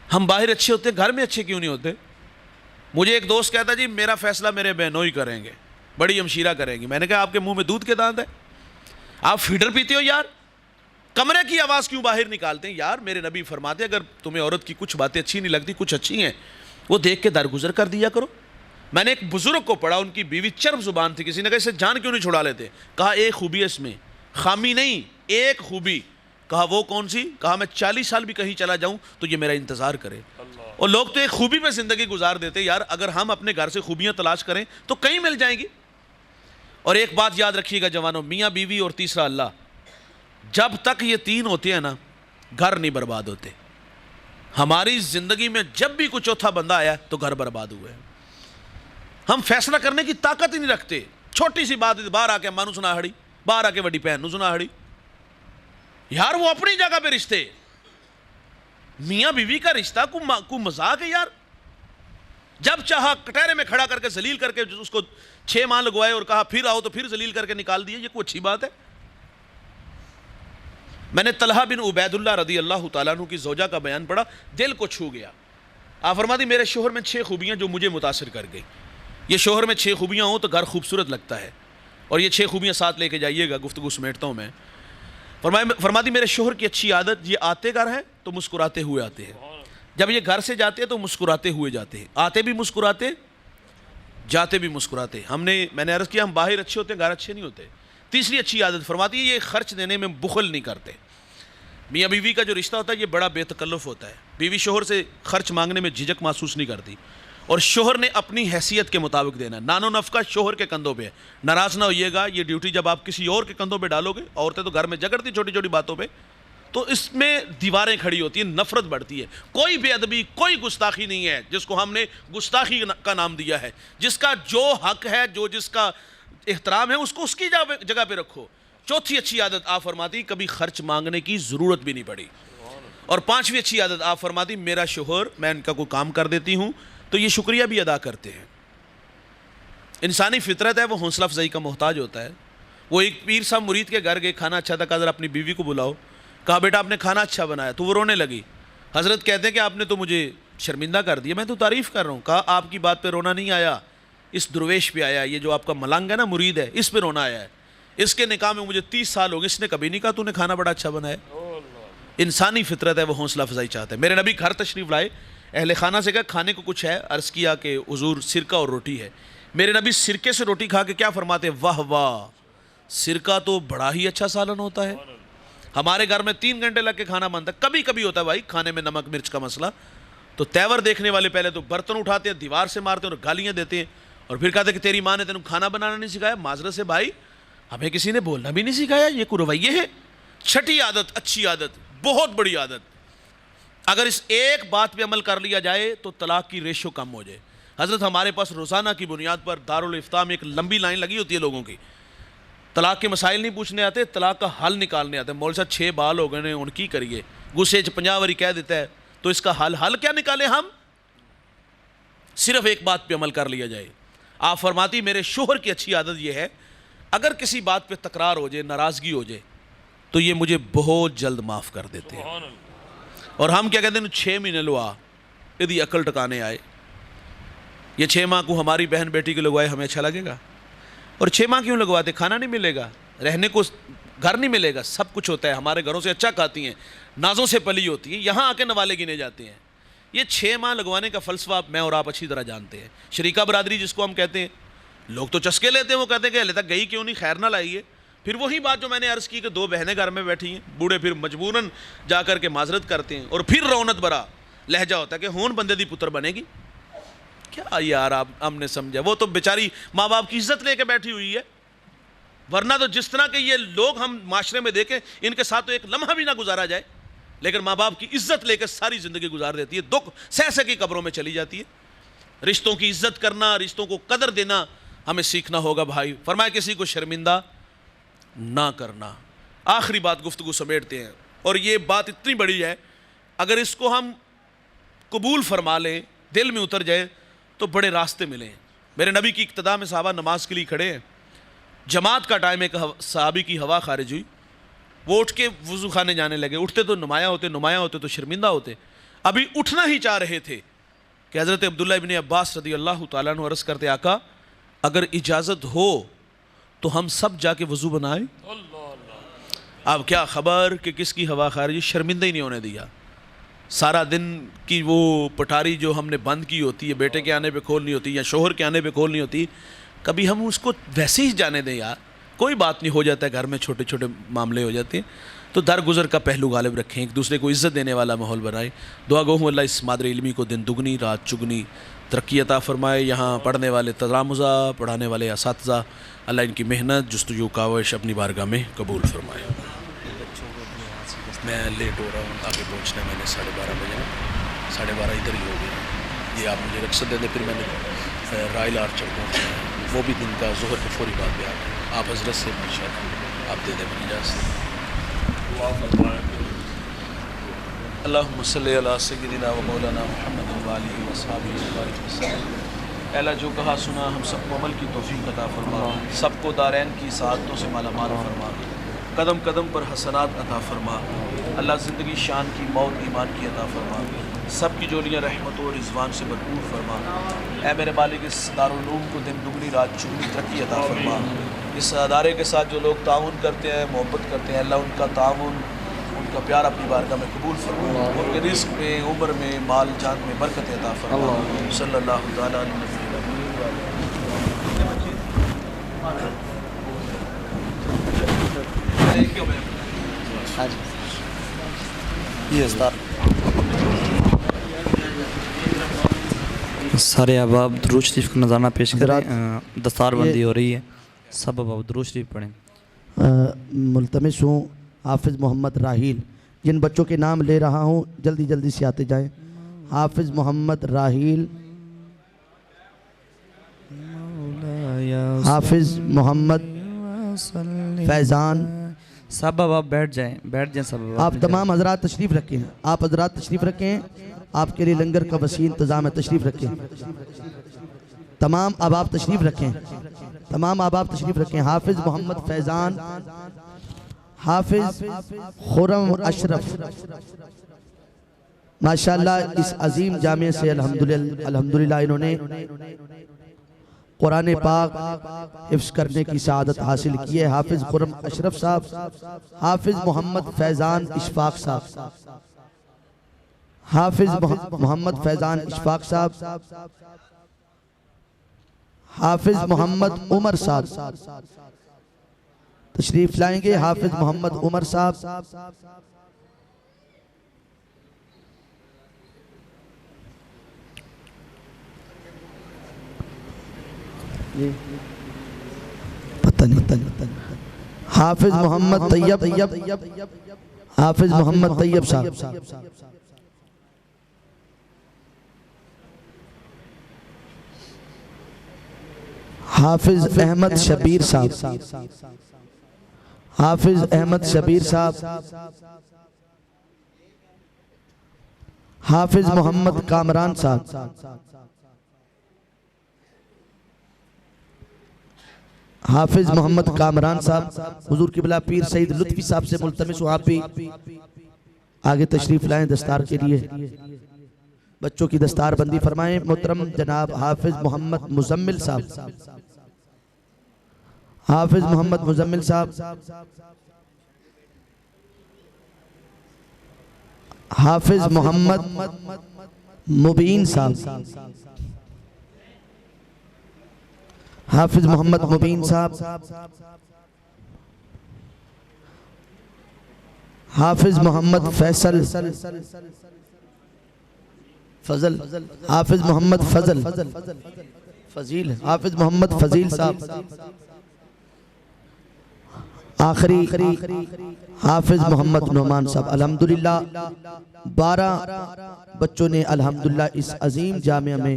हम बाहर अच्छे होते, घर में अच्छे क्यों नहीं होते? मुझे एक दोस्त कहता जी मेरा फैसला मेरे बहनोई करेंगे, बड़ी अमशीरा करेंगी। मैंने कहा आपके मुंह में दूध के दांत है? आप फीडर पीते हो यार? कमरे की आवाज़ क्यों बाहर निकालते हैं यार? मेरे नबी फरमाते अगर तुम्हें औरत की कुछ बातें अच्छी नहीं लगती, कुछ अच्छी हैं, वो देख के दरगुजर कर दिया करो। मैंने एक बुजुर्ग को पढ़ा, उनकी बीवी चर्म जुबान थी। किसी ने कहा इसे जान क्यों नहीं छुड़ा लेते? कहा एक खूबी है इसमें, खामी नहीं, एक खूबी। कहा वो कौन सी? कहा मैं 40 साल भी कहीं चला जाऊं तो ये मेरा इंतजार करे। और लोग तो एक खूबी में जिंदगी गुजार देते यार। अगर हम अपने घर से खूबियां तलाश करें तो कहीं मिल जाएंगी। और एक बात याद रखिएगा जवानों, मियाँ बीवी और तीसरा अल्लाह, जब तक ये तीन होते हैं ना, घर नहीं बर्बाद होते। हमारी जिंदगी में जब भी कोई चौथा बंदा आया तो घर बर्बाद हुए। हम फैसला करने की ताकत ही नहीं रखते। छोटी सी बात बाहर आके मानू सुना हड़ी, बाहर आके बड़ी बहन नु सुना हड़ी। यार वो अपनी जगह पे रिश्ते, मियाँ बीवी का रिश्ता को मजाक है यार। जब चाहा कटहरे में खड़ा करके जलील करके उसको 6 माह लगवाए और कहा फिर आओ तो फिर जलील करके निकाल दिए। ये कोई अच्छी बात है? मैंने तलहा बिन उबैदुल्लाह रदी अल्लाह तआला अन्हु की ज़ौजा का बयान पढ़ा, दिल को छू गया। आप फरमाती मेरे शोहर में 6 खूबियाँ जो मुझे मुतासिर कर गई। ये शोहर में 6 खूबियाँ हों तो घर खूबसूरत लगता है। और ये 6 खूबियाँ साथ लेके जाइएगा, गुफ्तगू समेटता हूँ मैं। फरमाती मेरे शोहर की अच्छी आदत, ये आते घर है तो मुस्कुराते हुए आते हैं। जब ये घर से जाते हैं तो मुस्कुराते हुए जाते हैं, आते भी मुस्कुराते, जाते भी मुस्कुराते। मैंने अर्ज़ किया हम बाहर अच्छे होते हैं, घर अच्छे नहीं होते। तीसरी अच्छी आदत फरमाती है ये खर्च देने में बुखल नहीं करते। मियाँ बीवी का जो रिश्ता होता है ये बड़ा बेतकल्लुफ़ होता है। बीवी शोहर से खर्च मांगने में झिझक महसूस नहीं करती। और शोहर ने अपनी हैसियत के मुताबिक देना। नानो नफ़का शोहर के कंधों पे है। नाराज़ ना होइएगा, ये ड्यूटी जब आप किसी और के कंधों पे डालोगे, औरतें तो घर में झगड़ती छोटी छोटी बातों पे, तो इसमें दीवारें खड़ी होती हैं, नफरत बढ़ती है। कोई बेअदबी, कोई गुस्ताखी नहीं है जिसको हमने गुस्ताखी का नाम दिया है। जिसका जो हक है, जो जिसका एहतराम है, उसको उसकी जगह पे रखो। चौथी अच्छी आदत आप फरमाती कभी खर्च मांगने की ज़रूरत भी नहीं पड़ी। और 5वीं अच्छी आदत आप फरमाती मेरा शोहर, मैं इनका कोई काम कर देती हूँ तो ये शुक्रिया भी अदा करते हैं। इंसानी फितरत है, वो हौसला अफजाई का मोहताज होता है। वो एक पीर साहब मुरीद के घर गए, खाना अच्छा था, कहा अपनी बीवी को बुलाओ। कहा बेटा आपने खाना अच्छा बनाया, तो वो रोने लगी। हज़रत कहते हैं कि आपने तो मुझे शर्मिंदा कर दिया, मैं तो तारीफ़ कर रहा हूँ। कहा आपकी बात पे रोना नहीं आया, इस दुर्वेश पे आया। ये जो आपका मलंग है ना, मुरीद है, इस पे रोना आया है। इसके निकाह में मुझे 30 साल हो गए, इसने कभी नहीं कहा तूने खाना बड़ा अच्छा बनाया। इंसानी फितरत है, वो हौसला अफजाई चाहता है। मेरे नबी घर तशरीफ़ लाए, अहले खाना से कहा खाने को कुछ है? अर्ज़ किया कि हुजूर सिरका और रोटी है। मेरे नबी सिरके से रोटी खा के क्या फरमाते? वाह वाह, सिरका तो बड़ा ही अच्छा सालन होता है। हमारे घर में 3 घंटे लग के खाना बनता है। कभी कभी होता है भाई खाने में नमक मिर्च का मसला, तो तेवर देखने वाले पहले तो बर्तन उठाते हैं, दीवार से मारते हैं और गालियाँ देते हैं। और फिर कहते कि तेरी माँ ने तेन खाना बनाना नहीं सिखाया। माजरत से भाई, हमें किसी ने बोलना भी नहीं सिखाया, ये कोई रवैये है? 6ठी आदत, अच्छी आदत, बहुत बड़ी आदत, अगर इस एक बात पे अमल कर लिया जाए तो तलाक की रेशो कम हो जाए। हज़रत हमारे पास रोज़ाना की बुनियाद पर दारुल इफ्ता में एक लंबी लाइन लगी होती है लोगों की। तलाक के मसाइल नहीं पूछने आते, तलाक का हल निकालने आते हैं। मौलवी साहब 6 बाल हो गए ने, उनकी करिए, गुस्से 50 बारी कह देता है, तो इसका हल क्या निकाले हम? सिर्फ एक बात पे अमल कर लिया जाए। आप फरमाती मेरे शोहर की अच्छी आदत यह है, अगर किसी बात पे तकरार हो जाए, नाराज़गी हो जाए, तो ये मुझे बहुत जल्द माफ़ कर देते हैं। और हम क्या कहते हैं, 6 महीने लुआ यदि अकल टकाने आए। ये 6 माह को हमारी बहन बेटी को लगवाए, हमें अच्छा लगेगा? और 6 माह क्यों लगवाते? खाना नहीं मिलेगा, रहने को घर नहीं मिलेगा, सब कुछ होता है। हमारे घरों से अच्छा खाती हैं, नाजों से पली होती है, यहाँ आके नवाले गिने जाते हैं। ये 6 माह लगवाने का फ़लसफ़ा मैं और आप अच्छी तरह जानते हैं। शरीका बरादरी जिसको हम कहते हैं, लोग तो चस्के लेते हैं, वो कहते हैं कि हले तक गई क्यों नहीं, खैर ना लाइए। फिर वही बात जो मैंने अर्ज़ की कि 2 बहनें घर में बैठी हैं, बूढ़े फिर मजबूरन जा कर के माजरत करते हैं। और फिर रौनत भरा लहजा होता है कि होन बंदे दी पुत्र बनेगी। क्या यार आप हमने समझा, वो तो बेचारी माँ बाप की इज्जत लेके बैठी हुई है। वरना तो जिस तरह के ये लोग हम माशरे में देखें, इनके साथ तो एक लम्हा भी ना गुजारा जाए, लेकिन माँ बाप की इज्जत लेकर सारी ज़िंदगी गुजार देती है, दुख सह सह की कब्रों में चली जाती है। रिश्तों की इज्जत करना, रिश्तों को कदर देना हमें सीखना होगा भाई। फरमाया किसी को शर्मिंदा ना करना। आखिरी बात गुफ्तगू समेटते हैं, और ये बात इतनी बड़ी है, अगर इसको हम कबूल फरमा लें, दिल में उतर जाए, तो बड़े रास्ते मिले। मेरे नबी की इक्तदा में साहबा नमाज के लिए खड़े हैं, जमात का टाइम, एक साहबी की हवा खारिज हुई, वो उठ के वज़ू खाने जाने लगे। उठते तो नुमाया होते, नुमाया होते तो शर्मिंदा होते। अभी उठना ही चाह रहे थे कि हज़रत अब्दुल्ला इब्न अब्बास रज़ी अल्लाह तआला अन्हु अर्ज़ करते, आका अगर इजाज़त हो तो हम सब जाके वज़ू बनाएं। अब क्या ख़बर कि किसकी हवा खारिजी, शर्मिंदा ही नहीं होने दिया। सारा दिन की वो पटारी जो हमने बंद की होती है, बेटे के आने पे खोलनी होती है या शोहर के आने पे खोलनी होती, कभी हम उसको वैसे ही जाने दें यार, कोई बात नहीं, हो जाता है घर में, छोटे छोटे मामले हो जाते हैं। तो दर गुज़र का पहलू गालिब रखें, एक दूसरे को इज़्ज़त देने वाला माहौल बनाएं। दुआ गो हूँ अल्लाह इस मादरे इल्मी को दिन दुगनी रात चुगनी तरक्की अता फ़रमाए। यहाँ पढ़ने वाले तलामुज़ा, पढ़ाने वाले असातिज़ा, अल्लाह इनकी मेहनत जुस्तजू कावश अपनी बारगाह में कबूल फ़रमाए। मैं लेट हो रहा हूँ, आगे पहुँचना मैंने 12:30 बजे, 12:30 इधर ही हो गया। ये आप मुझे रख्सत दे दें, फिर मैंने राइल आर्चर पहुँचना है, वो भी दिन का ज़ोहर के फौरी बाद में आप हज़रत से माशाअल्लाह आप दे दें मेरी इजाज़त। अल्लाहुम्मा सल्लि अला सय्यिदिना व मौलाना मुहम्मद व आलिहि व अस्हाबिहि व बारिक वसल्लम। अल्लाह जो कहा सुना हम सबको अमल की तौफीक अता फरमा, सबको दारैन की सादतों से मालामाल फरमा, कदम कदम पर हसनात अता फरमा। अल्लाह ज़िंदगी शान की, मौत ईमान की अता फरमा, सब की जोलियाँ रहमत और रिज़वान से भरपूर फरमा। ऐ मेरे मालिक इस दारुल उलूम को दिन दुगनी रात चुगनी तरक्की अता फरमा। इस अदारे के साथ जो लोग ताउन करते हैं, मोहब्बत करते हैं, अल्लाह उनका ताउन, उनका प्यार अपनी बारगाह में कबूल फरमा, उनके रिस्क में, उम्र में, माल जान में बरकत अता फरमा। सल्लल्लाहु तआला अलैहि वसल्लम। सारे अहबाब दुरूद शरीफ का नज़ारा पेश करें। दस्तार बंदी हो रही है, सब अहबाब दुरूद शरीफ पढ़ें। मुल्तमिस हूँ हाफिज़ मोहम्मद राहील, जिन बच्चों के नाम ले रहा हूँ जल्दी जल्दी से आते जाएं। हाफिज़ मोहम्मद राहील, हाफिज़ मोहम्मद फैज़ान। सब अहबाब बैठ जाएं सब अहबाब। आप तमाम हजरात तशरीफ़ रखें, आप हजरात तशरीफ़ रखें, आपके लिए लंगर का वसी इंतज़ाम है, तशरीफ़ रखें। तमाम अहबाब तशरीफ़ रखें, तमाम अहबाब तशरीफ़ रखें। हाफिज़ मोहम्मद फैज़ान, हाफिज़ खुर्रम अशरफ, माशाअल्लाह इस अजीम जामिया से अल्हम्दुलिल्लाह इन्होंने कुरान पाक हिफ्ज़ करने की सआदत हासिल की है। हाफिज़ खुर्रम अशरफ साहब, हाफिज़ मोहम्मद फैज़ान इशफाक साहब, हाफिज़ मोहम्मद फैज़ान इशफाक साहब, हाफिज़ मोहम्मद उमर साहब तशरीफ लाएंगे। हाफिज़ मोहम्मद उमर साहब, पता नहीं। हाफिज़ मोहम्मद तैयब, हाफिज़ मोहम्मद तैयब साहब, हाफिज़ अहमद शबीर साहब, हाफिज़ अहमद शबीर साहब, हाफिज़ मोहम्मद कामरान साहब, हाफिज़ मोहम्मद कामरान साहब। हुजूर किबला पीर सईद लुत्फ़ी साहब से मुल्तमिस हूँ आप भी आगे तशरीफ लाएं दस्तार के लिए, बच्चों की दस्तार बंदी फरमाएं। मोहतरम जनाब हाफिज़ मोहम्मद मुजम्मिल साहब, हाफिज़ मोहम्मद मुजम्मिल साहब, हाफिज़ मोहम्मद मुबीन साहब, हाफिज़ मोहम्मद मुबीन साहब, हाफिज़ मोहम्मद फैसल फजल, हाफिज़ मोहम्मद फजील, हाफिज़ मोहम्मद फजील साहब। आखिरी हाफिज़ मोहम्मद नोमान साहब। अल्हम्दुलिल्लाह 12 बच्चों ने अल्हम्दुलिल्लाह इस अजीम जामिया में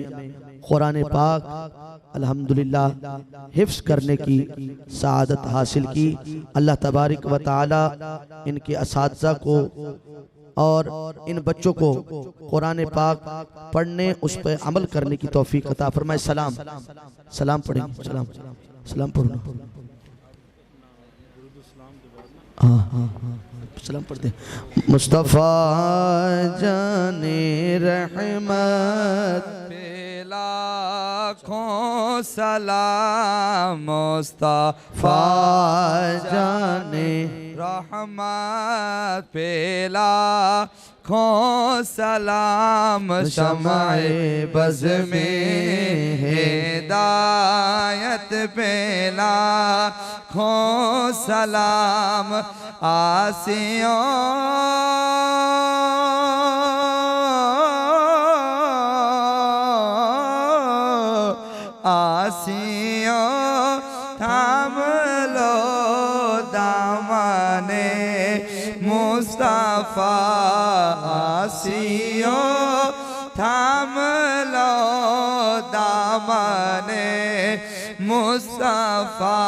कुरान पाक अल्हम्दुलिल्लाह हिफ्ज़ करने की सआदत हासिल की। अल्लाह तबारक व तआला इनके असातिज़ा को और इन बच्चों को कुरान पाक पढ़ने, उस पर अमल करने की तौफीक अता फरमाए। सलाम सलाम पढ़ेंगे, सलाम सलाम पढ़ना। हाँ हाँ हाँ सलाम पढ़ते हैं। मुस्तफ़ा जाने रहमत लाखों सलाम मुस्तफा जाने रहमत पे लाखों सलाम शमाए बज़ में हिदायत पे लाखों सलाम आसियों थाम लो दामने मुस्तफा आसियों थाम लो दामने मुस्तफा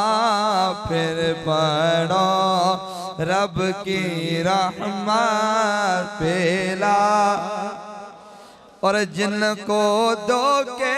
फिर पढ़ो रब की रहमत पेला और जिनको दो के